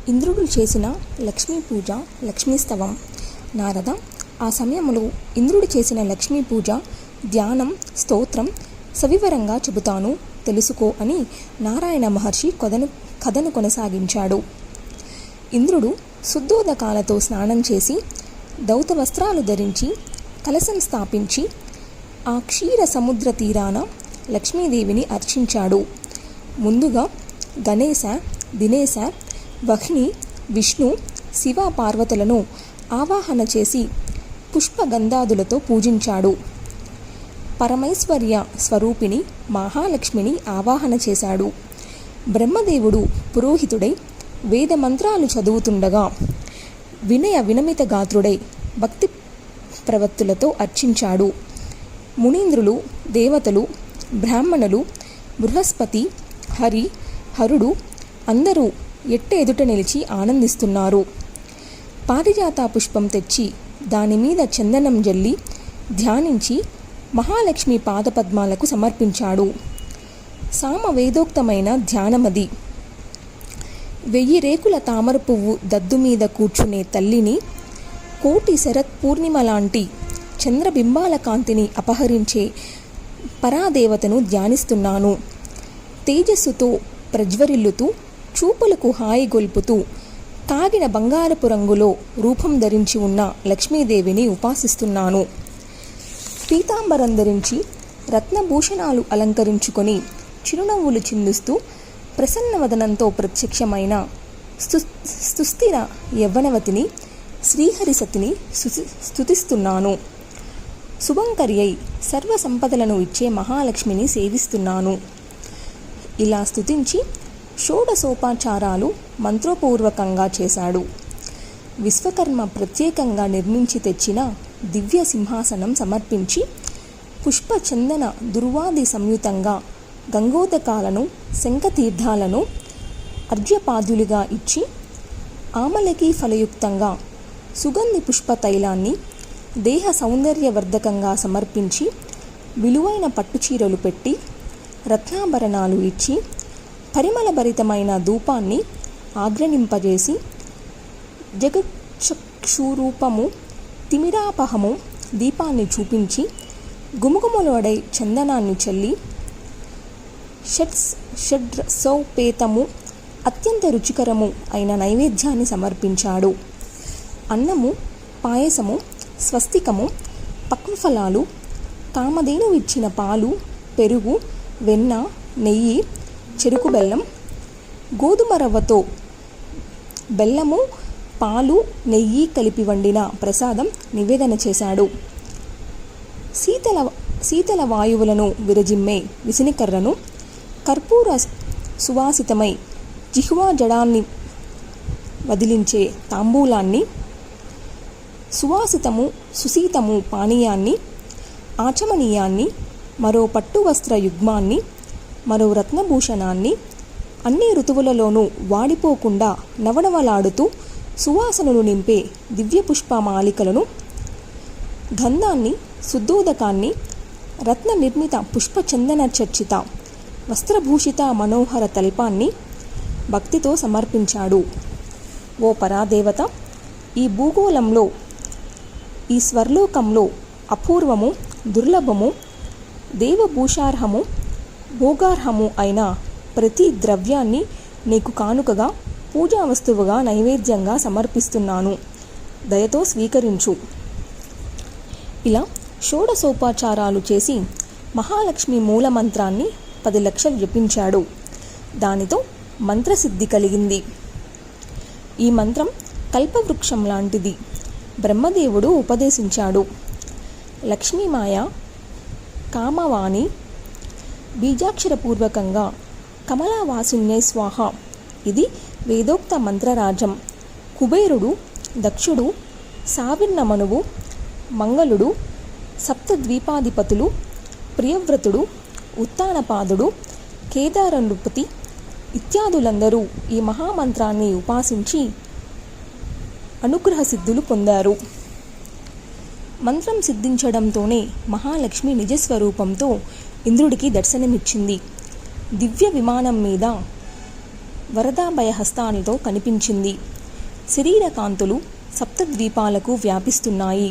ఇంద్రుడు చేసిన లక్ష్మీ పూజ లక్ష్మీస్తవం. నారద, ఆ సమయంలో ఇంద్రుడు చేసిన లక్ష్మీ పూజ, ధ్యానం, స్తోత్రం సవివరంగా చెబుతాను తెలుసుకో అని నారాయణ మహర్షి కథను కొనసాగించాడు. ఇంద్రుడు శుద్ధోదకాలతో స్నానం చేసి దౌత వస్త్రాలు ధరించి కలశం స్థాపించి ఆ క్షీర సముద్ర తీరాన లక్ష్మీదేవిని అర్చించాడు. ముందుగా గణేశ, దినేశ, వహ్ని, విష్ణు, శివ పార్వతులను ఆవాహన చేసి పుష్పగంధాదులతో పూజించాడు. పరమైశ్వర్య స్వరూపిణి మహాలక్ష్మిని ఆవాహన చేశాడు. బ్రహ్మదేవుడు పురోహితుడై వేద మంత్రాలు చదువుతుండగా వినయ వినమిత గాత్రుడై భక్తి ప్రవత్తులతో అర్చించాడు. మునీంద్రులు, దేవతలు, బ్రాహ్మణులు, బృహస్పతి, హరుడు అందరూ ఎదుట నిలిచి ఆనందిస్తున్నారు. పారిజాత పుష్పం తెచ్చి దానిమీద చందనం జల్లి ధ్యానించి మహాలక్ష్మి పాదపద్మాలకు సమర్పించాడు. సామవేదోక్తమైన ధ్యానమది. 1000 రేకుల తామర పువ్వు దద్దు మీద కూర్చునే తల్లిని, కోటి శరత్ పూర్ణిమ లాంటి చంద్రబింబాల కాంతిని అపహరించే పరాదేవతను ధ్యానిస్తున్నాను. తేజస్సుతో ప్రజ్వరిల్లుతూ చూపులకు హాయి గొల్పుతూ కాగిన బంగారపు రంగులో రూపం ధరించి ఉన్న లక్ష్మీదేవిని ఉపాసిస్తున్నాను. పీతాంబరం ధరించి రత్నభూషణాలు అలంకరించుకొని చిరునవ్వులు చిందిస్తూ ప్రసన్నవదనంతో ప్రత్యక్షమైన సుస్థిర యవ్వనవతిని శ్రీహరిసతిని స్తుతిస్తున్నాను. శుభంకర్యై సర్వ సంపదలను ఇచ్చే మహాలక్ష్మిని సేవిస్తున్నాను. ఇలా స్తుతించి షోడశోపచారాలు మంత్రపూర్వకంగా చేశాడు. విశ్వకర్మ ప్రత్యేకంగా నిర్మించి తెచ్చిన దివ్య సింహాసనం సమర్పించి పుష్పచందన దుర్వాది సంయుతంగా గంగోదకాలను, శంఖతీర్థాలను అర్ఘ్యపాదులుగా ఇచ్చి ఆమలకి ఫలయుక్తంగా సుగంధి పుష్ప తైలాన్ని దేహ సౌందర్యవర్ధకంగా సమర్పించి విలువైన పట్టుచీరలు పెట్టి రత్నాభరణాలు ఇచ్చి పరిమళభరితమైన ధూపాన్ని ఆగ్రనింపజేసి జగచ్చక్షురూపము తిమిరాపహము దీపాన్ని చూపించి గుమగుమలోడై చందనాన్ని చల్లి షడ్రసోపేతము అత్యంత రుచికరము అయిన నైవేద్యాన్ని సమర్పించాడు. అన్నము, పాయసము, స్వస్తికము, పక్వఫలాలు, కామధేను ఇచ్చిన పాలు, పెరుగు, వెన్న, నెయ్యి, చెరుకు బెల్లం, గోధుమ రవ్వతో బెల్లము, పాలు, నెయ్యి కలిపి వండిన ప్రసాదం నివేదన చేశాడు. శీతల వాయువులను విరజిమ్మే విసినికర్రను, కర్పూర సువాసితమై జిహ్వా జడాన్ని వదిలించే తాంబూలాన్ని, సువాసితము సుశీతము పానీయాన్ని, ఆచమనీయాన్ని, మరో పట్టు వస్త్ర యుగ్మాన్ని, మరో రత్నభూషణాన్ని, అన్ని ఋతువులలోనూ వాడిపోకుండా నవనవలాడుతూ సువాసనలు నింపే దివ్య పుష్పమాలికలను, గంధాన్ని, శుద్ధోదకాన్ని, రత్న నిర్మిత పుష్పచందన చర్చిత వస్త్రభూషిత మనోహర తల్పాన్ని భక్తితో సమర్పించాడు. ఓ పరాదేవత, ఈ భూగోళంలో, ఈ స్వర్లోకంలో అపూర్వము, దుర్లభము, దేవభూషార్హము, భోగార్హము అయిన ప్రతి ద్రవ్యాన్ని నీకు కానుకగా, పూజా వస్తువుగా, నైవేద్యంగా సమర్పిస్తున్నాను. దయతో స్వీకరించు. ఇలా షోడశోపచారాలు చేసి మహాలక్ష్మి మూలమంత్రాన్ని 10 లక్షలు జపించాడు. దానితో మంత్రసిద్ధి కలిగింది. ఈ మంత్రం కల్పవృక్షం లాంటిది. బ్రహ్మదేవుడు ఉపదేశించాడు. లక్ష్మీమాయ కామవాణి బీజాక్షరపూర్వకంగా కమలావాసున్యై స్వాహ. ఇది వేదోక్త మంత్రరాజం. కుబేరుడు, దక్షుడు, సావిర్ణమనువు, మంగళుడు, సప్తద్వీపాధిపతులు, ప్రియవ్రతుడు, ఉత్తానపాదుడు, కేదారనృపతి ఇత్యాదులందరూ ఈ మహామంత్రాన్ని ఉపాసించి అనుగ్రహ సిద్ధులు పొందారు. మంత్రం సిద్ధించడంతోనే మహాలక్ష్మి నిజస్వరూపంతో ఇంద్రుడికి దర్శనమిచ్చింది. దివ్య విమానం మీద వరదాభయహస్తాలతో కనిపించింది. శరీర కాంతులు సప్తద్వీపాలకు వ్యాపిస్తున్నాయి.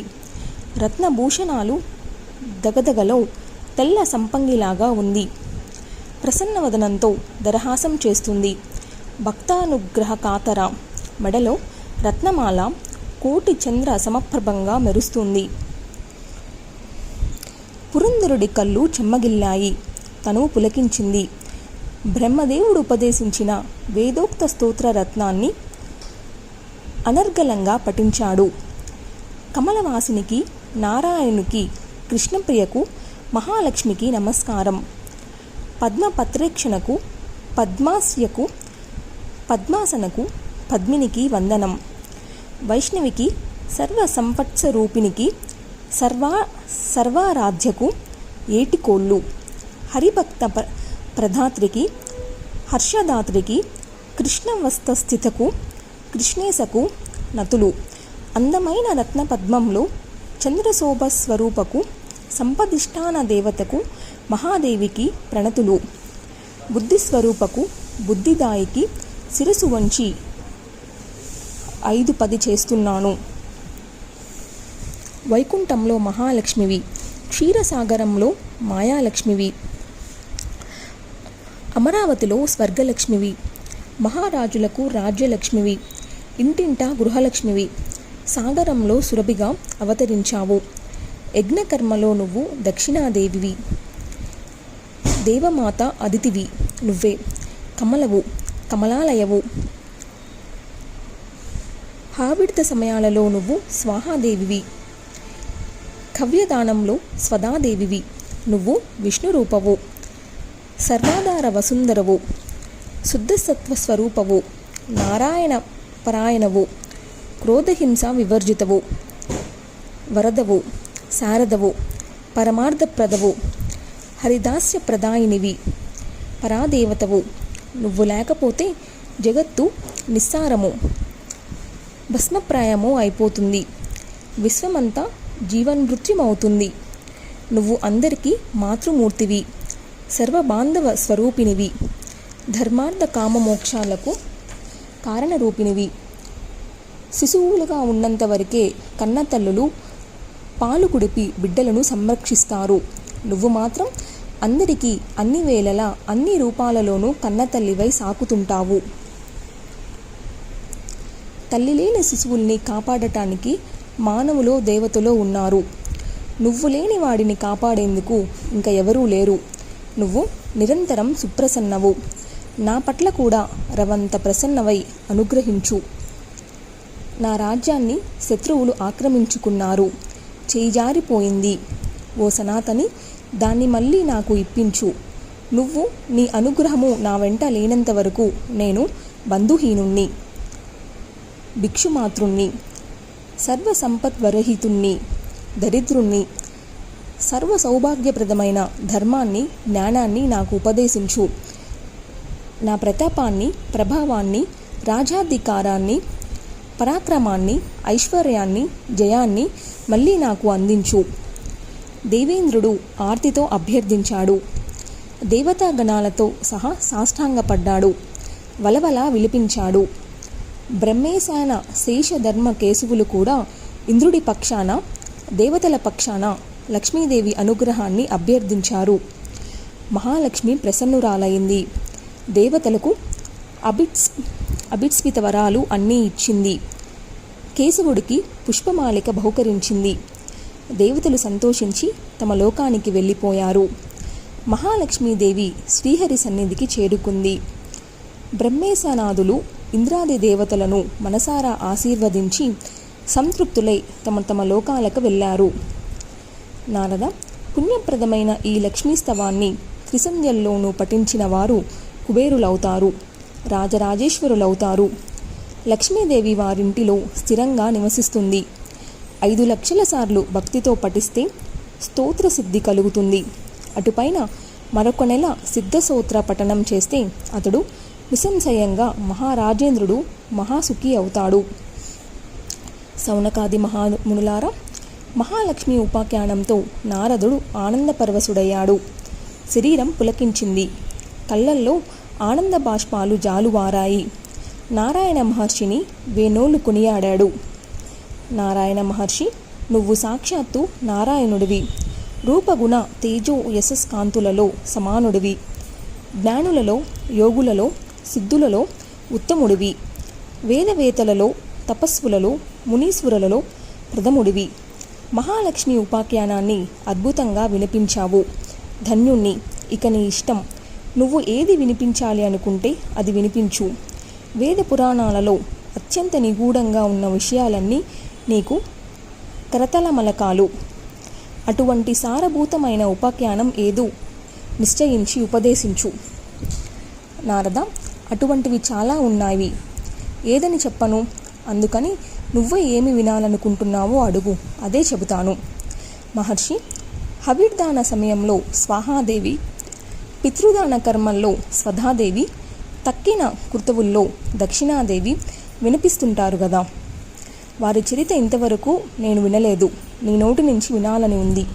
రత్నభూషణాలు దగదగలో తెల్ల సంపంగిలాగా ఉంది. ప్రసన్నవదనంతో దరహాసం చేస్తుంది. భక్తానుగ్రహ కాతర మెడలో రత్నమాల కోటి చంద్ర సమప్రభంగా మెరుస్తుంది. పురంధరుడి కళ్ళు చెమ్మగిల్లాయి. తను పులకించింది. బ్రహ్మదేవుడు ఉపదేశించిన వేదోక్త స్తోత్ర రత్నాన్ని అనర్గళంగా పఠించాడు. కమలవాసినికి, నారాయణునికి, కృష్ణప్రియకు, మహాలక్ష్మికి నమస్కారం. పద్మపత్రేక్షణకు, పద్మాస్యకు, పద్మాసనకు, పద్మినికి వందనం. వైష్ణవికి, సర్వసంపత్స్వరూపినికి, సర్వారాధ్యకు ఏటికోళ్ళు. హరిభక్త ప్రధాత్రికి, హర్షదాత్రికి, కృష్ణవస్తస్థితకు, కృష్ణేశకు నతులు. అందమైన రత్నపద్మంలో చంద్రశోభ స్వరూపకు, సంపదిష్టాన దేవతకు, మహాదేవికి ప్రణతులు. బుద్ధిస్వరూపకు, బుద్ధిదాయికి శిరసు వంచి 5-10 చేస్తున్నాను. వైకుంఠంలో మహాలక్ష్మివి, క్షీరసాగరంలో మాయాలక్ష్మివి, అమరావతిలో స్వర్గలక్ష్మివి, మహారాజులకు రాజ్యలక్ష్మివి, ఇంటింటా గృహలక్ష్మివి, సాగరంలో సురభిగా అవతరించావు. యజ్ఞకర్మలో నువ్వు దక్షిణాదేవివి, దేవమాత అదితివి నువ్వే, కమలవు, కమలాలయవు. హావిడిత సమయాలలో నువ్వు స్వాహాదేవివి, కవ్యదానంలో స్వదాదేవివి నువ్వు విష్ణురూపవు, సర్వాధార వసుందరవు, శుద్ధసత్వ స్వరూపవు, నారాయణ పరాయణవు, క్రోధహింస వివర్జితవు, వరదవు, శారదవు, పరమార్థప్రదవు, హరిదాస్య ప్రదాయినివి, పరాదేవతవు. నువ్వు లేకపోతే జగత్తు నిస్సారము, భస్మప్రాయము అయిపోతుంది. విశ్వమంతా జీవన్మృత్యుమవుతుంది. నువ్వు అందరికీ మాతృమూర్తివి, సర్వబాంధవ స్వరూపినివి, ధర్మార్థ కామమోక్షాలకు కారణరూపినివి. శిశువులుగా ఉన్నంత వరకే కన్నతల్లులు పాలు కుడిపి బిడ్డలను సంరక్షిస్తారు. నువ్వు మాత్రం అందరికీ అన్ని వేళలా అన్ని రూపాలలోనూ కన్నతల్లివై సాకుతుంటావు. తల్లి లేని శిశువుల్ని కాపాడటానికి మానవులో దేవతలో ఉన్నారు. నువ్వు లేని వాడిని కాపాడేందుకు ఇంకా ఎవరూ లేరు. నువ్వు నిరంతరం సుప్రసన్నవు. నా పట్ల కూడా రవంత ప్రసన్నవై అనుగ్రహించు. నా రాజ్యాన్ని శత్రువులు ఆక్రమించుకున్నారు. చేయిజారిపోయింది. ఓ సనాతని, దాన్ని మళ్ళీ నాకు ఇప్పించు. నువ్వు నీ అనుగ్రహము నా వెంట లేనంత వరకు నేను బంధుహీనుణ్ణి, భిక్షుమాతృణ్ణి, సర్వసంపద్వరహితుణ్ణి, దరిద్రుణ్ణి. సర్వ సౌభాగ్యప్రదమైన ధర్మాన్ని, జ్ఞానాన్ని నాకు ఉపదేశించు. నా ప్రతాపాన్ని, ప్రభావాన్ని, రాజాధికారాన్ని, పరాక్రమాన్ని, ఐశ్వర్యాన్ని, జయాన్ని మళ్ళీ నాకు అందించు. దేవేంద్రుడు ఆర్తితో అభ్యర్థించాడు. దేవతాగణాలతో సహా సాష్టాంగపడ్డాడు. వలవలా విలిపించాడు. బ్రహ్మేశాన శేషధర్మ కేశవులు కూడా ఇంద్రుడి పక్షాన, దేవతల పక్షాన లక్ష్మీదేవి అనుగ్రహాన్ని అభ్యర్థించారు. మహాలక్ష్మి ప్రసన్నురాలైంది. దేవతలకు అభిస్మిత వరాలు అన్నీ ఇచ్చింది. కేశవుడికి పుష్పమాలిక బహుకరించింది. దేవతలు సంతోషించి తమ లోకానికి వెళ్ళిపోయారు. మహాలక్ష్మీదేవి శ్రీహరి సన్నిధికి చేరుకుంది. బ్రహ్మేశనాదులు ఇంద్రాది దేవతలను మనసారా ఆశీర్వదించి సంతృప్తులై తమ తమ లోకాలకు వెళ్ళారు. నారద, పుణ్యప్రదమైన ఈ లక్ష్మీస్తవాన్ని త్రిసంధ్యల్లోనూ పఠించిన వారు కుబేరులవుతారు, రాజరాజేశ్వరులవుతారు. లక్ష్మీదేవి వారింటిలో స్థిరంగా నివసిస్తుంది. 5 లక్షల సార్లు భక్తితో పఠిస్తే స్తోత్ర సిద్ధి కలుగుతుంది. అటుపైన మరొక నెల సిద్ధసూత్ర పఠనం చేస్తే అతడు నిస్సంశయంగా మహారాజేంద్రుడు, మహాసుఖి అవుతాడు. సౌనకాది మహామునులారా, మహాలక్ష్మి ఉపాఖ్యానంతో నారదుడు ఆనందపరవశుడయ్యాడు. శరీరం పులకించింది. కళ్ళల్లో ఆనంద బాష్పాలు జాలువారాయి. నారాయణ మహర్షిని వేణోలు కొనియాడాడు. నారాయణ మహర్షి, నువ్వు సాక్షాత్తు నారాయణుడివి. రూపగుణ తేజో యశస్కాంతులలో సమానుడివి. జ్ఞానులలో, యోగులలో, సిద్ధులలో ఉత్తముడివి. వేదవేత్తలలో, తపస్సులలో, మునీశ్వరులలో ప్రథముడివి. మహాలక్ష్మి ఉపాఖ్యానాన్ని అద్భుతంగా వినిపించావు. ధన్యుణ్ణి. ఇక నీ ఇష్టం. నువ్వు ఏది వినిపించాలి అనుకుంటే అది వినిపించు. వేద పురాణాలలో అత్యంత నిగూఢంగా ఉన్న విషయాలన్నీ నీకు కరతలమలకాలు. అటువంటి సారభూతమైన ఉపాఖ్యానం ఏదో నిశ్చయించి ఉపదేశించు. నారద, అటువంటివి చాలా ఉన్నాయి. ఏదని చెప్పను? అందుకని నువ్వే ఏమి వినాలనుకుంటున్నావో అడుగు, అదే చెబుతాను. మహర్షి, హవిర్దాన సమయంలో స్వాహాదేవి, పితృదాన కర్మల్లో స్వధాదేవి, తక్కిన కృతువుల్లో దక్షిణాదేవి వినిపిస్తుంటారు కదా. వారి చరిత్ర ఇంతవరకు నేను వినలేదు. నీ నోటి నుంచి వినాలని ఉంది.